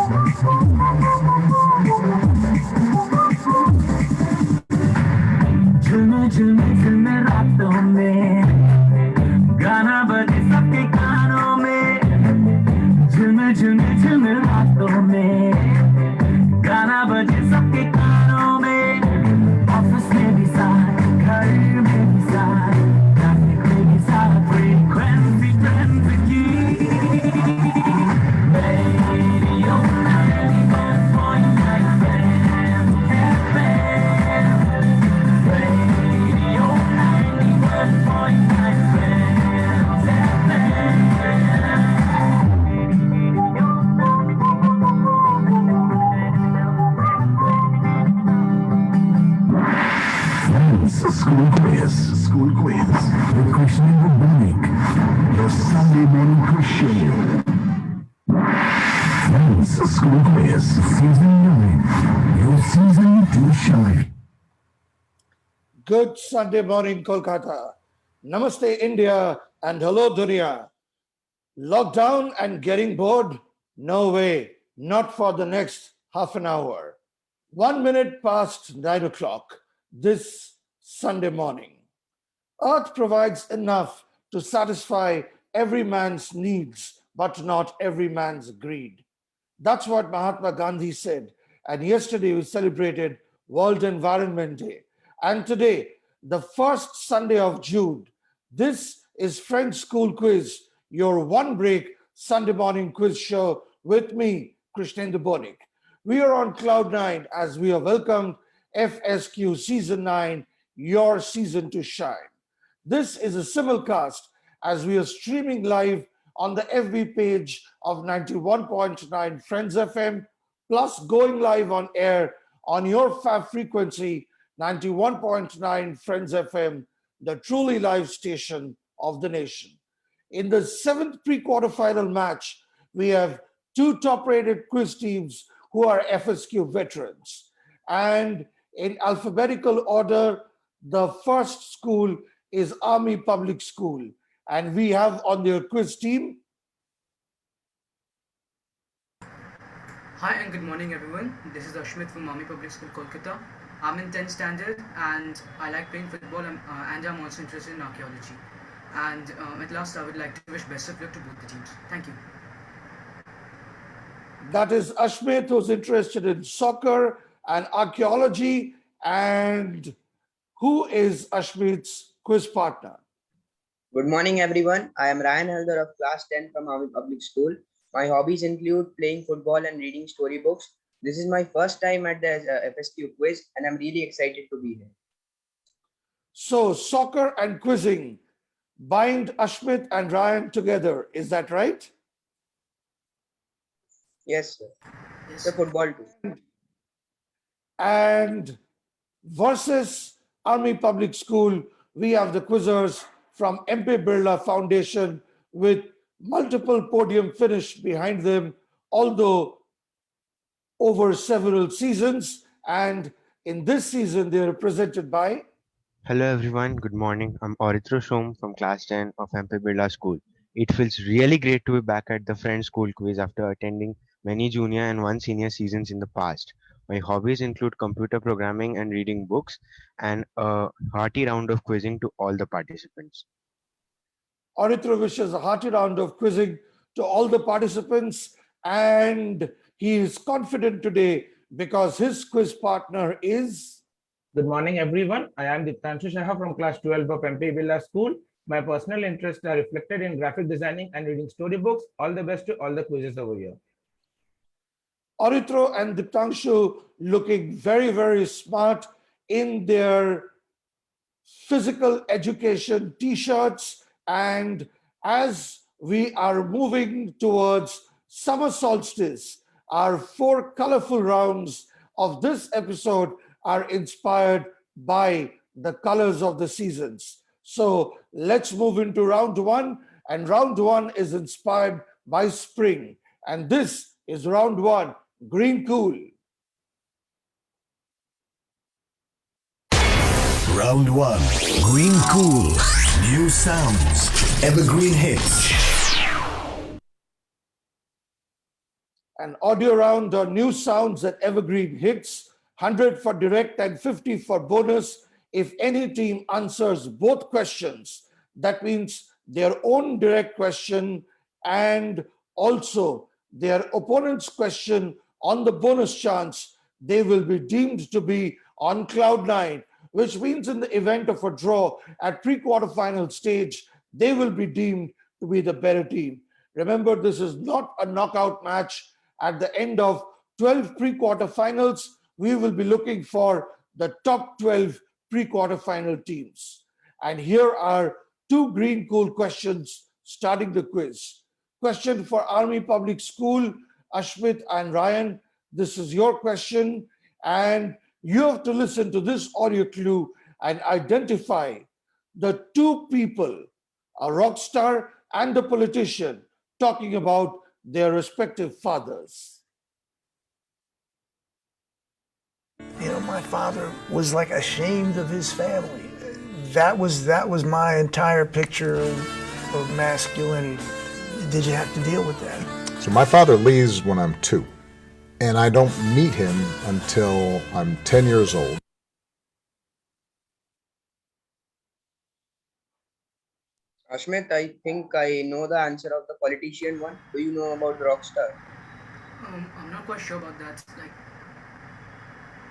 झुमे झुमे झुमे रातों में गाना बजे सबके कानों में झुमे झुमे झुमे रातों में गाना बजे सबके कानों में ऑफिस में भी साथ घर में भी साथ ट्रैफिक में भी साथ फ्रीक्वेंसी की radio 91.9 Radio 91.9 School quiz with Krishnendu Banik, your Sunday morning Krishnendu. School quiz, season 9, your season to shine. Good Sunday morning, Kolkata. Namaste, India, and hello, Dunia. Lockdown and getting bored? No way, not for the next half an hour. 1 minute past 9 o'clock this Sunday morning. Earth provides enough to satisfy every man's needs, but not every man's greed. That's what Mahatma Gandhi said. And yesterday we celebrated World Environment Day. And today, the first Sunday of June, this is French School Quiz, your one break Sunday morning quiz show with me, Krishnendu Banik. We are on Cloud 9 as we have welcomed FSQ Season 9, your season to shine. This is a simulcast as we are streaming live on the FB page of 91.9 Friends FM, plus going live on air on your fab frequency 91.9 Friends FM, the truly live station of the nation. In the 7th pre-quarterfinal match, we have two top-rated quiz teams who are FSQ veterans. And in alphabetical order, the first school is Army Public School. And we have on their quiz team. Hi and good morning everyone. This is Ashmit from Army Public School, Kolkata. I'm in 10th standard and I like playing football and I'm also interested in archaeology. And at last I would like to wish best of luck to both the teams. Thank you. That is Ashmit, who's interested in soccer and archaeology. And who is Ashmit's quiz partner? Good morning, everyone. I am Ryan Helder of class 10 from Army Public School. My hobbies include playing football and reading storybooks. This is my first time at the FSQ quiz and I'm really excited to be here. So soccer and quizzing bind Ashmit and Ryan together. Is that right? Yes, sir. Yes. The football too. And versus Army Public School, we have the quizzers from MP Birla Foundation with multiple podium finish behind them, although over several seasons. And in this season, they are represented by... Hello everyone, good morning. I'm Orithro Shom from class 10 of MP Birla School. It feels really great to be back at the Friends School Quiz after attending many junior and one senior seasons in the past. My hobbies include computer programming and reading books and a hearty round of quizzing to all the participants. Orithro wishes a hearty round of quizzing to all the participants, and he is confident today because his quiz partner is... Good morning, everyone. I am Diptanshu Shah from class 12 of MP Birla School. My personal interests are reflected in graphic designing and reading storybooks. All the best to all the quizzes over here. Orithro and Diptanshu looking very, very smart in their physical education t-shirts. And as we are moving towards summer solstice, our 4 colorful rounds of this episode are inspired by the colors of the seasons. So let's move into round 1. And round 1 is inspired by spring. And this is round 1, Green Cool. Round 1, Green Cool. New sounds, evergreen hits. An audio round on new sounds and evergreen hits, 100 for direct and 50 for bonus. If any team answers both questions, that means their own direct question and also their opponent's question on the bonus chance, they will be deemed to be on cloud nine, which means in the event of a draw at pre-quarterfinal stage, they will be deemed to be the better team. Remember, this is not a knockout match. At the end of 12 pre-quarterfinals, we will be looking for the top 12 pre-quarterfinal teams. And here are two green cool questions starting the quiz. Question for Army Public School, Ashmit and Ryan. This is your question, and you have to listen to this audio clue and identify the two people, a rock star and a politician, talking about their respective fathers. You know, my father was like ashamed of his family. That was my entire picture of masculinity. Did you have to deal with that? So my father leaves when I'm 2, and I don't meet him until I'm 10 years old. Ashmit, I think I know the answer of the politician one. Do you know about the rockstar? I'm not quite sure about that. Like,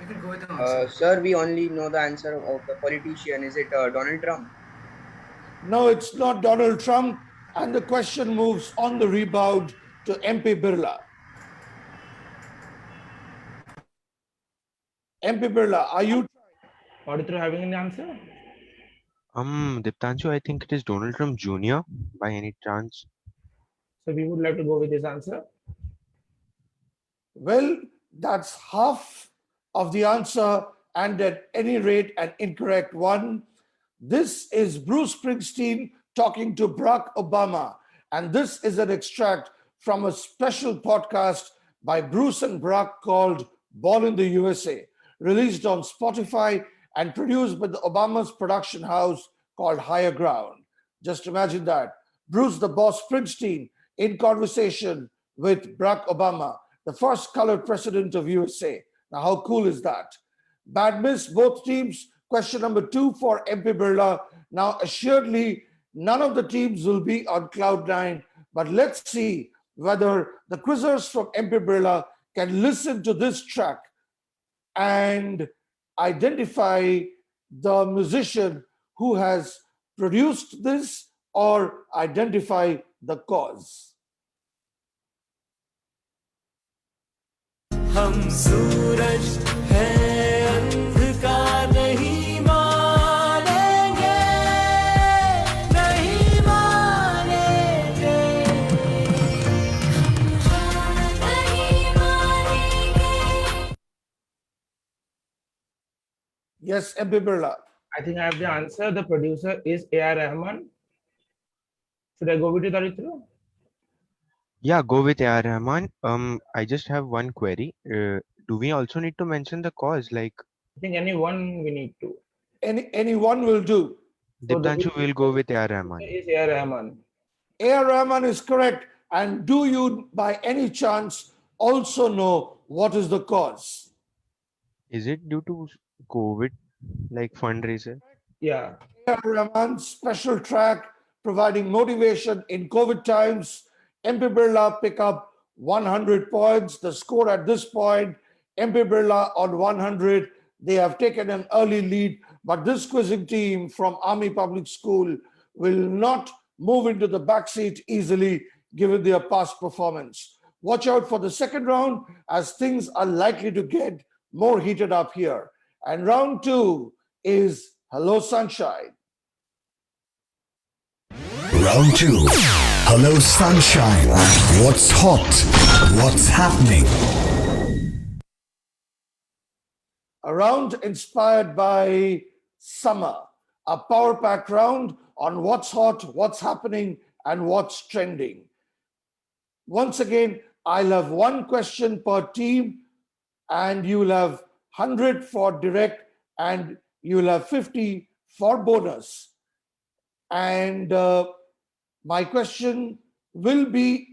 you can go with the answer. Sir, we only know the answer of the politician. Is it Donald Trump? No, it's not Donald Trump, and the question moves on the rebound to MP Birla. MP Birla, are you? Auditro having an answer? Diptanshu, I think it is Donald Trump Jr. by any chance. So we would like to go with his answer. Well, that's half of the answer, and at any rate, an incorrect one. This is Bruce Springsteen talking to Barack Obama, and this is an extract from a special podcast by Bruce and Barack called Born in the USA, released on Spotify and produced by the Obama's production house called Higher Ground. Just imagine that. Bruce the Boss Springsteen in conversation with Barack Obama, the first colored president of USA. Now, how cool is that? Bad miss, both teams. Question number 2 for MP Birla. Now, assuredly, none of the teams will be on cloud nine, but let's see whether the quizzers from MP Birla can listen to this track and identify the musician who has produced this or identify the cause. हम सूरज हैं अंधकार नहीं मानेंगे नहीं मानेंगे नहीं मानेंगे. Yes, MP Birla. I think I have the answer. The producer is A.R. Rahman. Should I go with it, Auditro? Yeah, go with A.R. Rahman. I just have one query. Do we also need to mention the cause? Like, I think any one we need to. Any one will do. So the Diptanshu will go with A.R. Rahman. is A.R. Rahman. A.R. Rahman is correct. And do you, by any chance, also know what is the cause? Is it due to COVID, like fundraiser? Yeah. A.R. Rahman's special track providing motivation in COVID times. MP Birla pick up 100 points. The score at this point, MP Birla on 100. They have taken an early lead, but this quizzing team from Army Public School will not move into the backseat easily given their past performance. Watch out for the second round as things are likely to get more heated up here. And round 2 is Hello Sunshine. Round 2. Hello, sunshine. What's hot? What's happening? A round inspired by summer, a power pack round on what's hot, what's happening, and what's trending. Once again, I'll have one question per team, and you'll have 100 for direct, and you'll have 50 for bonus. And my question will be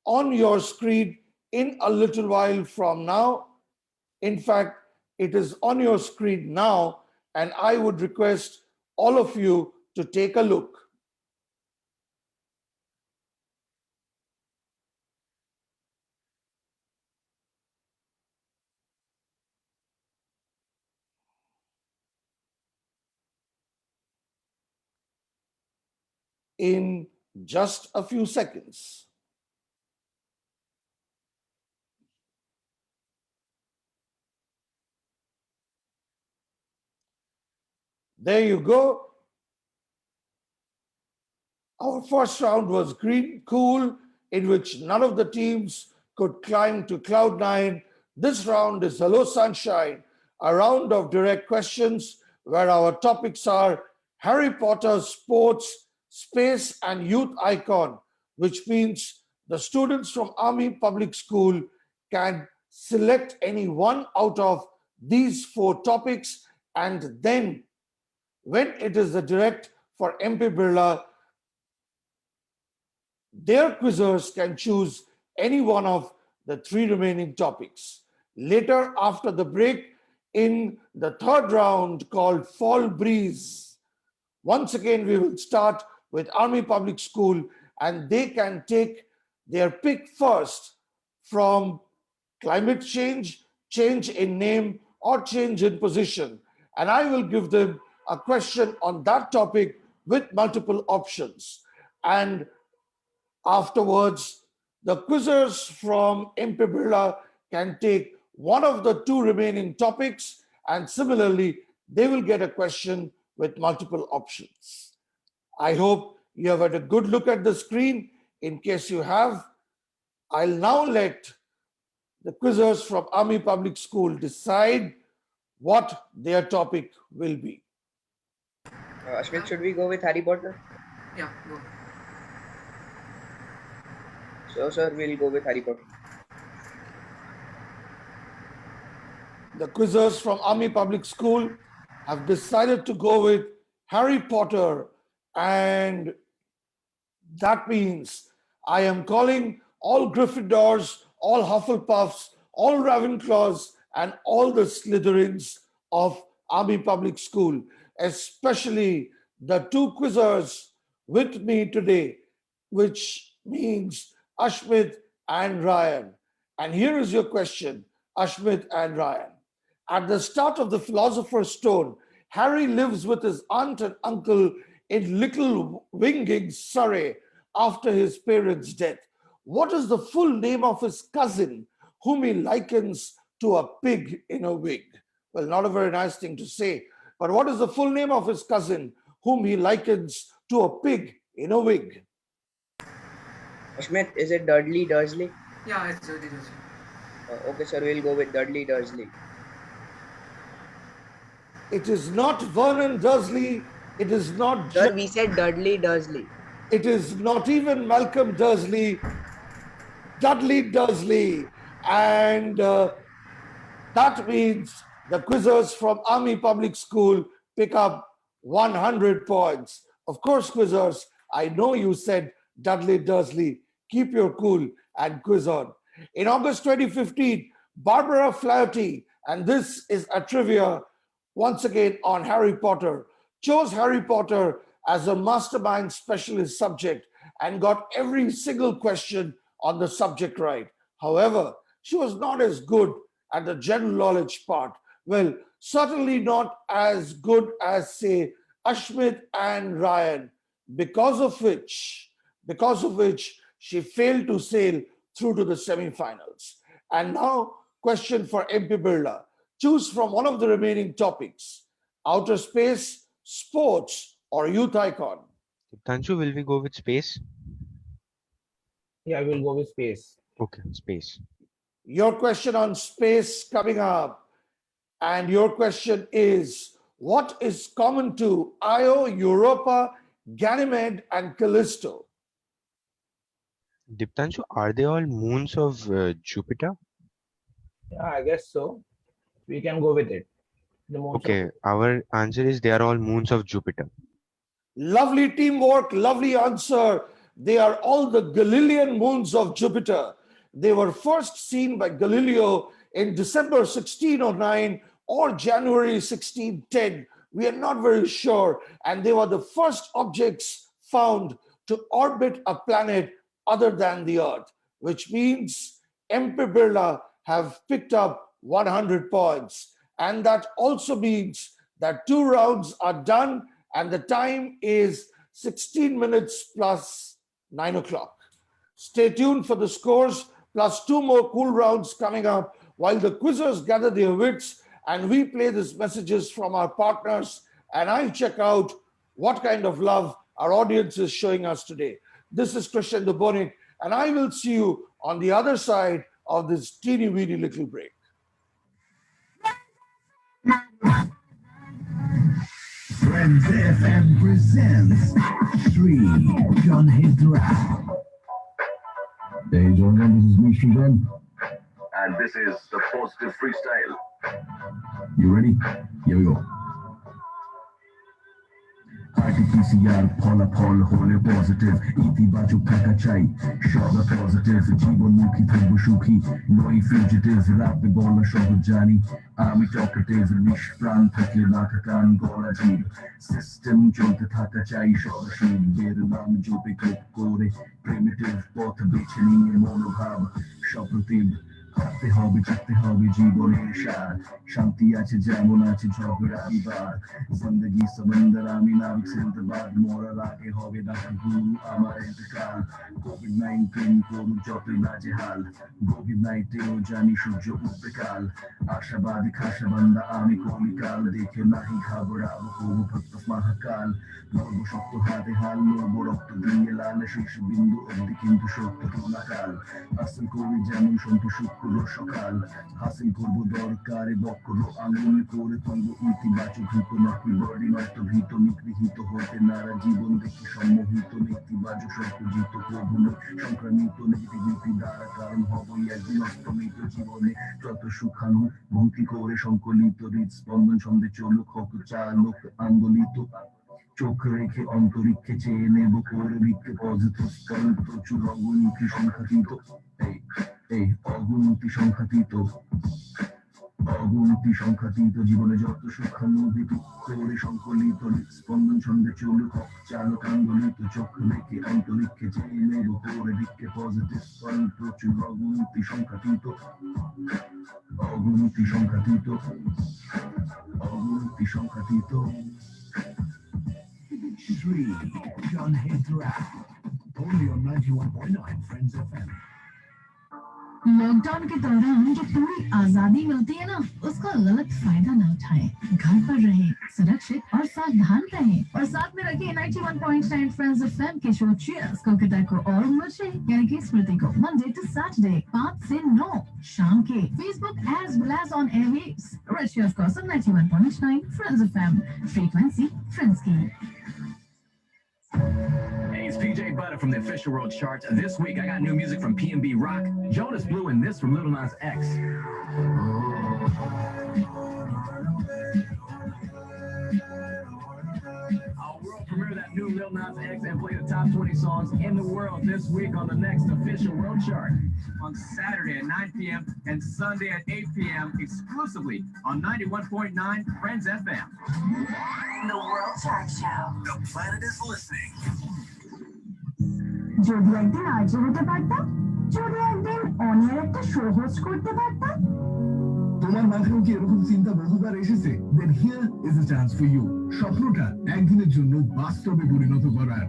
on your screen in a little while from now. In fact, it is on your screen now, and I would request all of you to take a look. In just a few seconds. There you go. Our first round was green cool, in which none of the teams could climb to cloud nine. This round is Hello Sunshine, a round of direct questions where our topics are Harry Potter, sports, space, and youth icon, which means the students from Army Public School can select any one out of these four topics, and then when it is the direct for MP Birla, their quizzers can choose any one of the three remaining topics. Later, after the break, in the third round called Fall Breeze, once again we will start with Army Public School, and they can take their pick first from climate change, change in name, or change in position. And I will give them a question on that topic with multiple options. And afterwards, the quizzers from MP Birla can take one of the two remaining topics, and similarly, they will get a question with multiple options. I hope you have had a good look at the screen. In case you have, I'll now let the quizzers from Army Public School decide what their topic will be. Ashmit, should we go with Harry Potter? Yeah, go. So, sir, we'll go with Harry Potter. The quizzers from Army Public School have decided to go with Harry Potter, and that means I am calling all Gryffindors, all Hufflepuffs, all Ravenclaws, and all the Slytherins of Army Public School, especially the two quizzers with me today, which means Ashmit and Ryan. And here is your question, Ashmit and Ryan. At the start of the Philosopher's Stone, Harry lives with his aunt and uncle in Little Winging, Surrey, after his parents' death. What is the full name of his cousin, whom he likens to a pig in a wig? Well, not a very nice thing to say, but what is the full name of his cousin, whom he likens to a pig in a wig? Ashmit, is it Dudley Dursley? Yeah, it's Dudley Dursley. Okay, sir, we'll go with Dudley Dursley. It is not Vernon Dursley. It is not. Sir, we said Dudley Dursley. It is not even Malcolm Dursley. Dudley Dursley. And that means the quizzers from Army Public School pick up 100 points. Of course, quizzers, I know you said Dudley Dursley. Keep your cool and quiz on. In August 2015, Barbara Flaherty, and this is a trivia once again on Harry Potter, chose Harry Potter as a mastermind specialist subject and got every single question on the subject right. However, she was not as good at the general knowledge part. Well, certainly not as good as, say, Ashmit and Ryan, because of which she failed to sail through to the semifinals. And now, question for MP Birla. Choose from one of the remaining topics: outer space, sports, or youth icon. Tanshu, will we go with space? Yeah, we'll go with space. Okay, space. Your question on space coming up. And your question is, what is common to Io, Europa, Ganymede, and Callisto? Diptanshu, are they all moons of Jupiter? Yeah, I guess so. We can go with it. The moons Okay, our answer is they are all moons of Jupiter. Lovely teamwork, lovely answer. They are all the Galilean moons of Jupiter. They were first seen by Galileo in December 1609 or January 1610. We are not very sure. And they were the first objects found to orbit a planet other than the Earth, which means MP Birla have picked up 100 points. And that also means that 2 rounds are done and the time is 16 minutes plus 9 o'clock. Stay tuned for the scores plus 2 more cool rounds coming up while the quizzers gather their wits and we play these messages from our partners and I check out what kind of love our audience is showing us today. This is Krishnendu Banik and I will see you on the other side of this teeny weeny little break. Friends FM presents Shri John Hidra. Hey John, this is me, Shri John. And this is the Positive Freestyle. You ready? Here we go. RT-PCR ফলাফল হলে positive ইতিবাচক থাকা চাই সদা positive জীবনমুখী থাকবো সুখী নই fugitive রাখবে বলা সহজ জানি আমি টকাটিভ নিষ্প্রাণ থাকলে মাথা কান গলা জীব সিস্টেম চলতে থাকা চাই সদাশীল বেরলাম জোপে ক্লিক করে প্রিমিটিভ পথ বেছে নিয়ে মনোভাব সপ্রতিভ থাকতে হবে চাকতে হবে জীবনের সার শান্তি আছে যেমন আছে ঝগড়া বিবাদ জিন্দগি সমন্দর আমি নাবিক সিলদবাদ মরার আগে হবে ডাকা গুরু আমার ইন্তকাল কোভিড-19 করুক যতই নাজেহাল কোভিড-19ও জানি সূর্য উঠবে কাল আশাবাদী খাসাবান্দা আমি কলিকাল দেখে নাহি ঘাবড়াবো করবো ভক্ত মহাকাল লড়বো শক্ত হাতে হাল লড়বো রক্ত দিয়ে লাল শীর্ষ বিন্দু অব্দি কিন্তু সত্য টুনাকাল হাসিল করি যেমন সন্তু শুক্র সকাল হাসিল করবো দরকারে বক্র আঙুল করে তুলবো ইতিবাচক ভীত নকল বডি নয়তো ভীত নিগৃহীত হতে নারা জীবন দেখি সম্মোহিত নেতিবাচক সর্বজিত প্রভুল সংক্রামিত নেগেটিভিটি দ্বারা কারণ হবই একদিন অস্তমিত জীবনে যত সুখানু ভূতি করে সংকলিত হৃদস্পন্দন সন্দেহ চলুক হক চালক আন্দোলিত চোখ রেখে অন্তরিক্ষে চেয়ে নেব করে ভিক্ষে পজিটিভ ফল প্রচুর অগণিত সংখ্যাতীত এই অগণিত সংখ্যাতীত অগণিত সংখ্যাতীত জীবনে যত সুখানুভূতি করে সংকলিত স্পন্দন সন্দেহ চলুক চালক আন্দোলিত চোখ রেখে অন্তরিক্ষে চেয়ে নেব করে ভিক্ষে পজিটিভ ফল প্রচুর অগণিত সংখ্যাতীত অগণিত সংখ্যাতীত অগণিত সংখ্যাতীত Shri John Hidra, only on 91.9 Friends FM. Lockdown के दौरान जो पूरी आजादी मिलती है ना, उसका गलत फायदा न उठाएं। घर पर रहें, सुरक्षित और सावधान रहें और साथ में रखें 91.9 फ्रेंड्स एफएम के शो चीयर्स कोलकाता को और मुझे यानी कि स्मृति को मंडे टू सैटरडे 5 से 9 शाम के Facebook as well as on airwaves red cheers को 91.9 फ्रेंड्स एफएम फ्रीक्वेंसी फ्रेंड्स की। Hey, it's PJ Butter from the official world charts. This week I got new music from PNB Rock, Jonas Blue, and this from Lil Nas X. Our world premiere that new Lil Nas X and play the top 20 songs in the world this week on the next official world chart. On Saturday at 9 p.m. and Sunday at 8 p.m. exclusively on 91.9 Friends FM. The World Chart Show. The planet is listening. যদি একদিন আর্য হতে পারতাম, যদি একদিন অনিয়ার একটা show host করতে পারতাম। তোমার মাথায় কি এরকম চিন্তা বহুবার এসেছে? Then here is a chance for you. স্বপ্নটা একদিনের জন্য বাস্তবে পরিণত করার।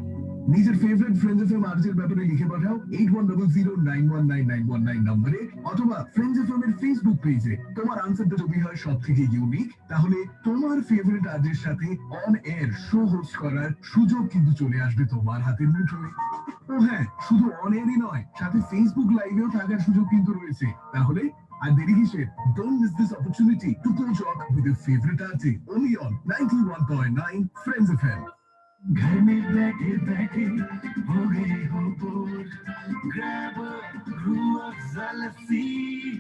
নিজের ফেভারিট ফ্রেন্ডস এফএম আরজের ব্যাপারে লিখে পাঠাও 8100919919 নম্বরে অথবা ফ্রেন্ডস এফএম এর ফেসবুক পেজে। তোমার আনসারটা যদি হয় সবথেকে ইউনিক, তাহলে তোমার ফেভারিট আরজের সাথে অন এয়ার শো হোস্ট করার সুযোগ কিন্তু চলে আসবে তোমার হাতের মুঠোয়। ও হ্যাঁ, শুধু অন এয়ারই নয়, সাথে ফেসবুক লাইভেও থাকার সুযোগ কিন্তু রয়েছে। তাহলে আর দেরি কিসের? Don't miss this opportunity to go talk with your favorite artist only on 91.9 Friends FM. घर में बैठे बैठे हो गए हो bore, grab a brew of Zalafi,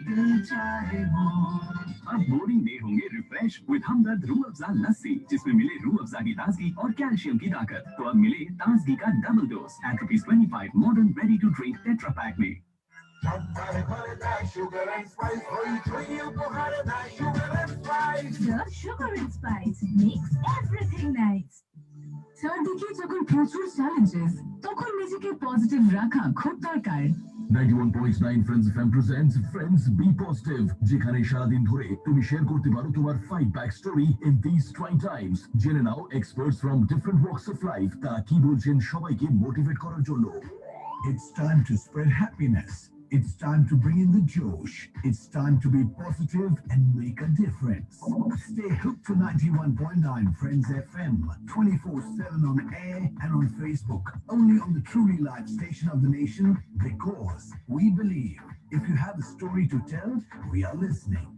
दिल चाहे मोर। अब बोरिंग नहीं होंगे, रिफ्रेश फ्रेश विद हमदर्द रूह अफ़ज़ा लस्सी जिसमें मिले रूह अफ़ज़ा की ताजगी और कैल्शियम की ताकत। तो अब मिले ताजगी का double dose at ₹25 modern ready to drink tetra pack में। The sugar and spice makes everything nice. চারদিকে যখন প্রচুর চ্যালেঞ্জেস তখন নিজেকে পজিটিভ রাখা খুব দরকার। 91.9 Friends FM presents Friends Be Positive, যেখানে সারাদিন ধরে তুমি শেয়ার করতে পারো তোমার fight back story in this trying times. জেনে নাও experts from different walks of life তারা কি বলছেন সবাইকে মোটিভেট করার জন্য। It's time to spread happiness. It's time to bring in the Josh. It's time to be positive and make a difference. Stay hooked to 91.9 Friends FM, 24/7 on air and on Facebook. Only on the truly live station of the nation, because we believe if you have a story to tell, we are listening.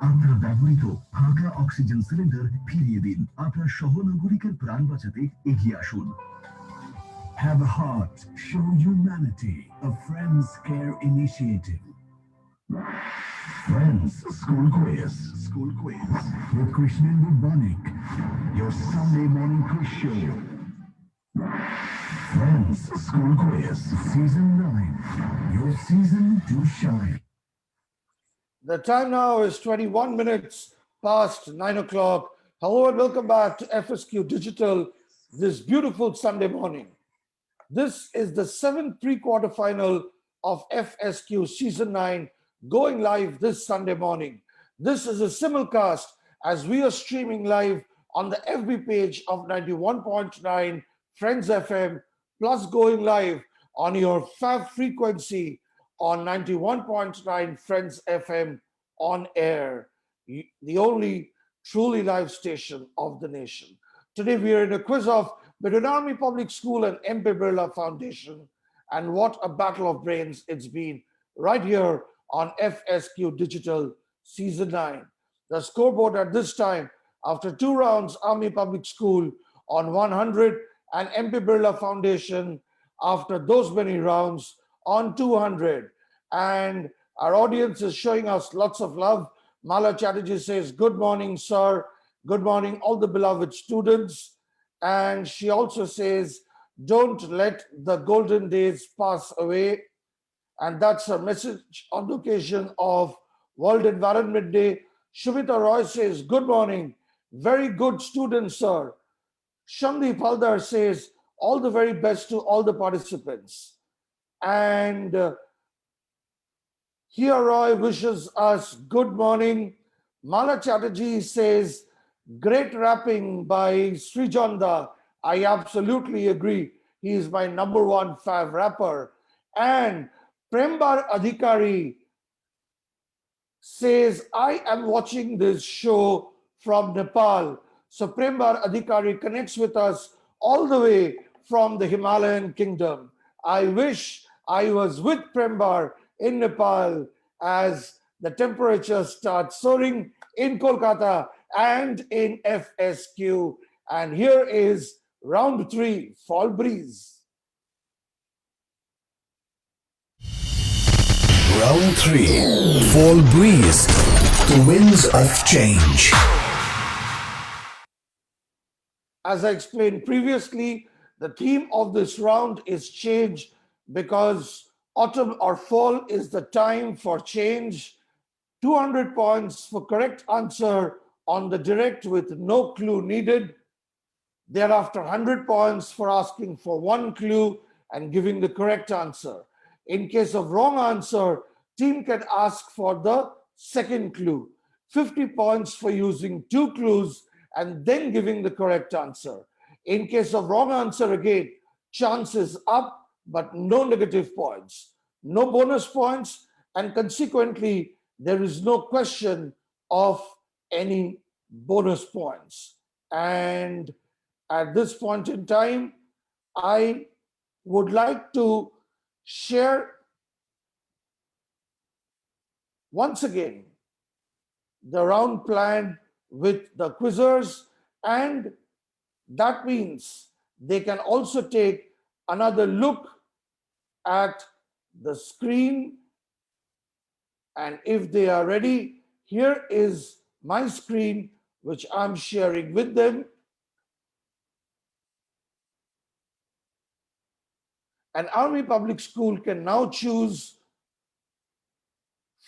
আপনার ব্যবহৃত ফাঁকা oxygen cylinder ফিরিয়ে দিন। আপনার সহনাগরিকের প্রাণ বাঁচাতে এগিয়ে আসুন। Have a heart, show humanity, a Friends Care initiative. Friends School Quiz With Krishnendu Banik, your Sunday morning quiz show. Friends School Quiz Season 9, your season to shine. The time now is 21 minutes past 9 o'clock. Hello and welcome back to FSQ Digital this beautiful Sunday morning. This is the 7th pre-quarter final of FSQ Season 9 going live this Sunday morning. This is a simulcast as we are streaming live on the FB page of 91.9 Friends FM plus going live on your FAV frequency on 91.9 Friends FM on air, the only truly live station of the nation. Today we are in a quiz off between Army Public School and MP Birla Foundation, and what a battle of brains it's been right here on FSQ Digital Season 9. The scoreboard at this time, after 2 rounds, Army Public School on 100 and MP Birla Foundation after those many rounds on 200. And our audience is showing us lots of love. Mala Chatterjee says, good morning, sir. Good morning, all the beloved students. And she also says, don't let the golden days pass away. And that's a message on the occasion of World Environment Day. Shubita Roy says, good morning. Very good students, sir. Shandeep Haldar says, all the very best to all the participants. And Here Roy wishes us good morning. Mala Chatterjee says, great rapping by Srijonda. I absolutely agree. He is my number 1 fav rapper. And Prembar Adhikari says, I am watching this show from Nepal. So Prembar Adhikari connects with us all the way from the Himalayan kingdom. I wish I was with Prembar in Nepal as the temperature starts soaring in Kolkata and in FSQ. And here is round 3, Fall Breeze. Round 3, Fall Breeze, the winds of change. As I explained previously, the theme of this round is change, because autumn or fall is the time for change. 200 points for correct answer on the direct with no clue needed. Thereafter, 100 points for asking for 1 clue and giving the correct answer. In case of wrong answer, team can ask for the second clue. 50 points for using 2 clues and then giving the correct answer. In case of wrong answer again, chance is up, but no negative points, no bonus points, and consequently, there is no question of any bonus points. And at this point in time, I would like to share once again the round plan with the quizzers, and that means they can also take another look at the screen And if they are ready, here is my screen, which I'm sharing with them. An Army Public School can now choose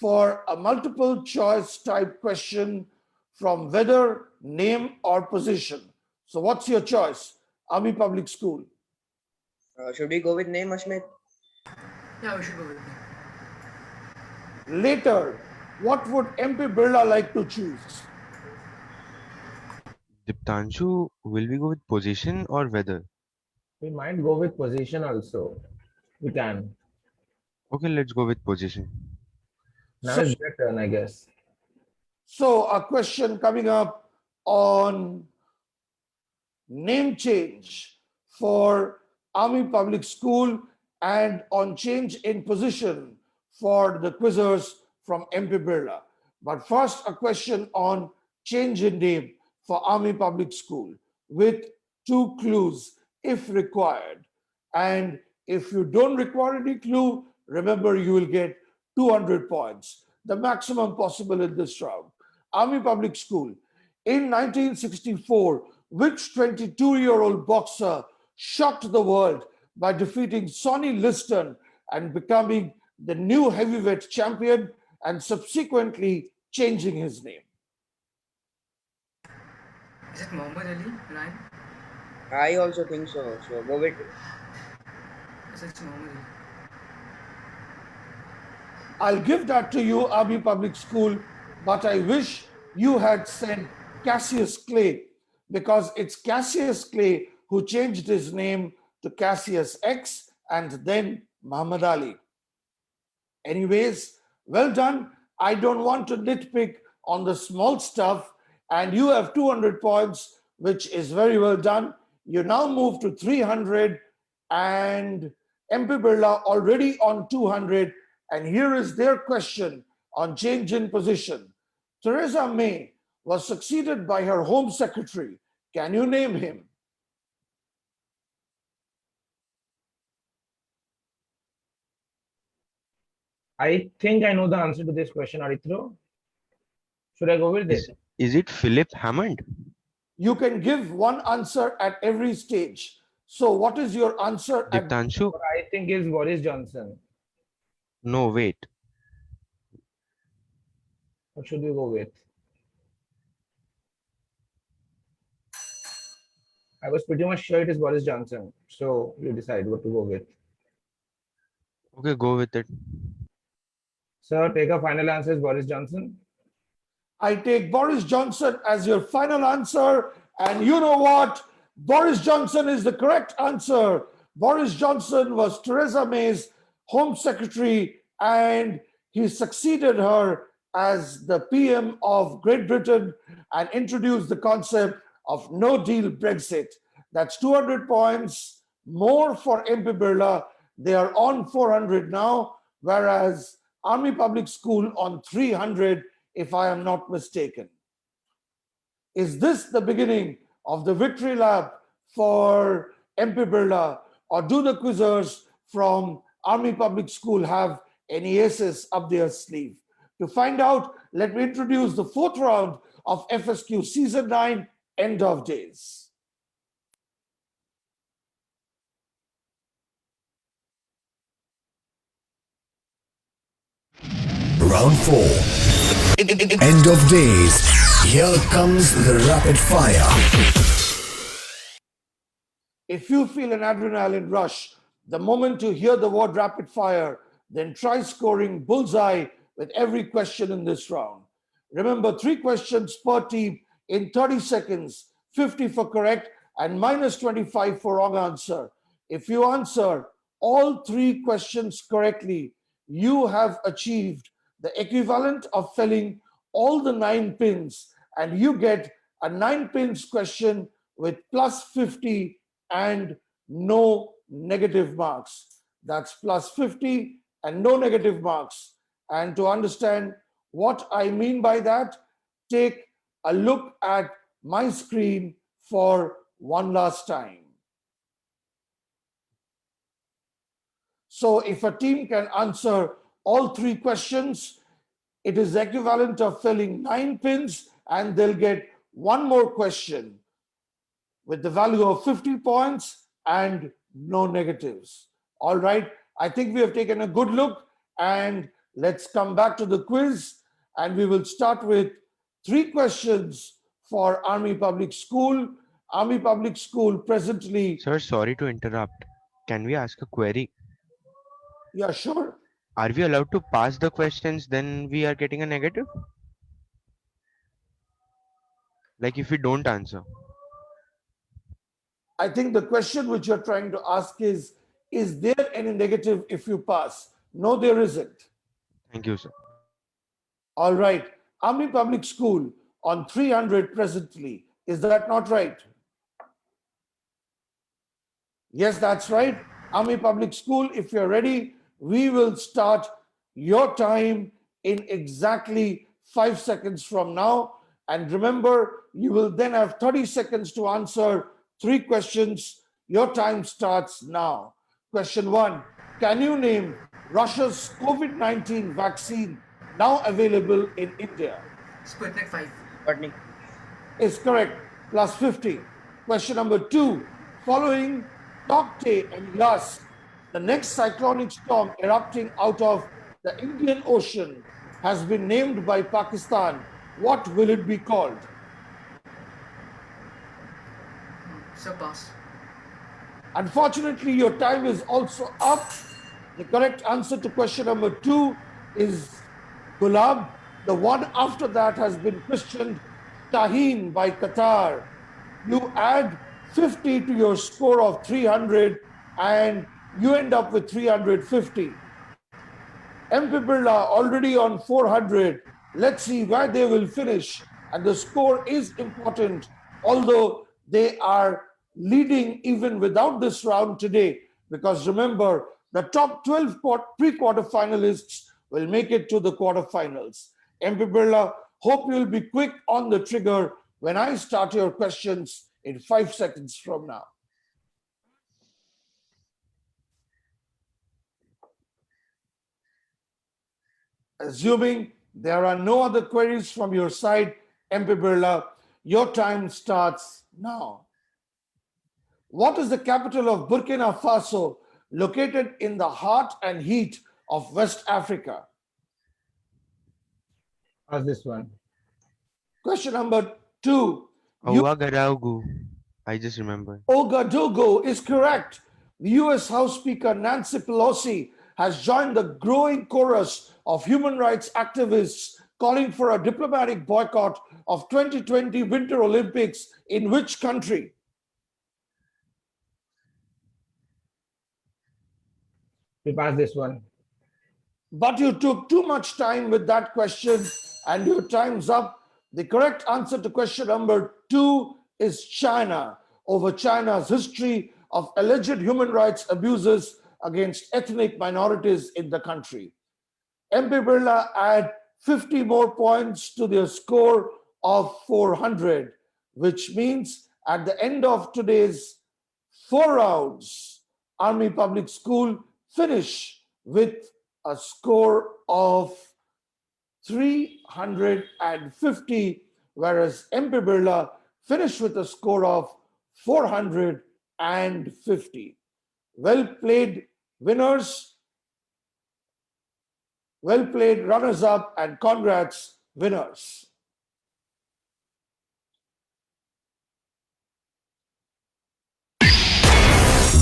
for a multiple choice type question from weather, name, or position. So, what's your choice? Army Public School. Should we go with name, Ashmit? Yeah, we should go with me. Later, what would MP Birla like to choose? Diptanshu, will we go with position or weather? We might go with position also. We can. Okay, let's go with position. Now So- it's your turn, I guess. So, a question coming up on name change for Army Public School and on change in position for the quizzers from MP Birla. But first, a question on change in name for Army Public School with 2 clues if required. And if you don't require any clue, remember you will get 200 points, the maximum possible in this round. Army Public School. In 1964, which 22-year-old boxer shocked the world by defeating Sonny Liston and becoming the new heavyweight champion and subsequently changing his name? Is it Muhammad Ali, Ryan? I also think so. So go with it. Yes, it's Muhammad Ali. I'll give that to you, Army Public School, but I wish you had said Cassius Clay, because it's Cassius Clay who changed his name to Cassius X and then Muhammad Ali. Anyways, well done. I don't want to nitpick on the small stuff, and you have 200 points, which is very well done. You now move to 300, and MP Birla already on 200. And here is their question on change in position. Theresa May was succeeded by her Home Secretary. Can you name him? I think I know the answer to this question, Arithro. Should I go with it? Is it Philip Hammond? You can give one answer at every stage. So what is your answer? Diptanshu? What I think is Boris Johnson. No, wait. What should we go with? I was pretty much sure it is Boris Johnson. So you decide what to go with. Okay, go with it. Sir, take a final answer is Boris Johnson. I take Boris Johnson as your final answer. And you know what? Boris Johnson is the correct answer. Boris Johnson was Theresa May's Home Secretary, and he succeeded her as the PM of Great Britain and introduced the concept of no deal Brexit. That's 200 points more for MP Birla. They are on 400 now, whereas Army Public School on 300, if I am not mistaken. Is this the beginning of the victory lap for MP Birla, or do the quizzers from Army Public School have any aces up their sleeve? To find out, let me introduce the 4th round of FSQ Season 9, End of Days. Round 4. End of days. Here comes the rapid fire. If you feel an adrenaline rush the moment you hear the word rapid fire, then try scoring bullseye with every question in this round. Remember, 3 questions per team in 30 seconds, 50 for correct and minus 25 for wrong answer. If you answer all 3 questions correctly, you have achieved the equivalent of filling all the 9 pins, and you get a 9 pins question with plus 50 and no negative marks. That's plus 50 and no negative marks. And to understand what I mean by that, take a look at my screen for one last time. So if a team can answer all 3 questions, It is equivalent of filling 9 pins, and they'll get one more question with the value of 50 points and no negatives. All right, I think we have taken a good look, and let's come back to the quiz, and we will start with 3 questions for Army Public School. Army Public School presently. Sir, sorry to interrupt. Can we ask a query? Yeah, sure. Are we allowed to pass the questions then we are getting a negative? Like if we don't answer? I think the question which you're trying to ask is there any negative if you pass? No, there isn't. Thank you, sir. All right. Army Public School on 300 presently. Is that not right? Yes, that's right. Army Public School, if you're ready, we will start your time in exactly 5 seconds from now. And remember, you will then have 30 seconds to answer 3 questions. Your time starts now. Question 1. Can you name Russia's COVID-19 vaccine now available in India? Sputnik 5. Banik. Is correct. Plus 50. Question number 2. Following Tokte and Yas, the next cyclonic storm erupting out of the Indian Ocean has been named by Pakistan. What will it be called? So pass. Unfortunately, your time is also up. The correct answer to question number 2 is Gulab. The one after that has been christened Shaheen by Qatar. You add 50 to your score of 300 and you end up with 350. MP Birla already on 400. Let's see where they will finish. And the score is important, although they are leading even without this round today. Because remember, the top 12 pre-quarter finalists will make it to the quarterfinals. MP Birla, hope you'll be quick on the trigger when I start your questions in 5 seconds from now. Assuming there are no other queries from your side, MP Birla, your time starts now. What is the capital of Burkina Faso, located in the heart and heat of West Africa? Ask this one. Question number 2. Ouagadougou. I just remember. Ouagadougou is correct. The US House Speaker Nancy Pelosi has joined the growing chorus of human rights activists calling for a diplomatic boycott of 2020 Winter Olympics in which country? We pass this one. But you took too much time with that question and your time's up. The correct answer to question number 2 is China, over China's history of alleged human rights abuses against ethnic minorities in the country. MP Birla add 50 more points to their score of 400, which means at the end of today's 4 rounds, Army Public School finish with a score of 350, whereas MP Birla finished with a score of 450. Well played, winners. Well played, runners-up, and congrats, winners.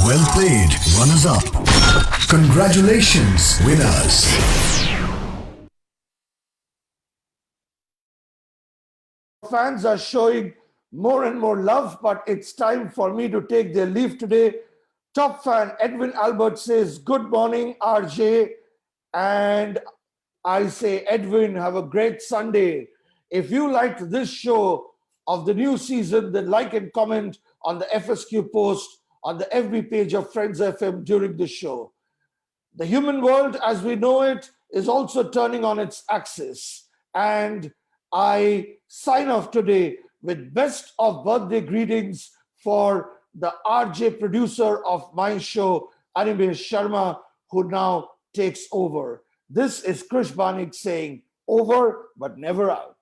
Well played, runners-up. Congratulations, winners. Fans are showing more and more love, but it's time for me to take their leave today. Top fan Edwin Albert says, good morning, RJ. And I say, Edwin, have a great Sunday. If you liked this show of the new season, then like and comment on the FSQ post on the FB page of Friends FM during the show. The human world as we know it is also turning on its axis. And I sign off today with best of birthday greetings for the RJ producer of my show, Animesh Sharma, who now takes over. This is Krish Banik saying over but never out.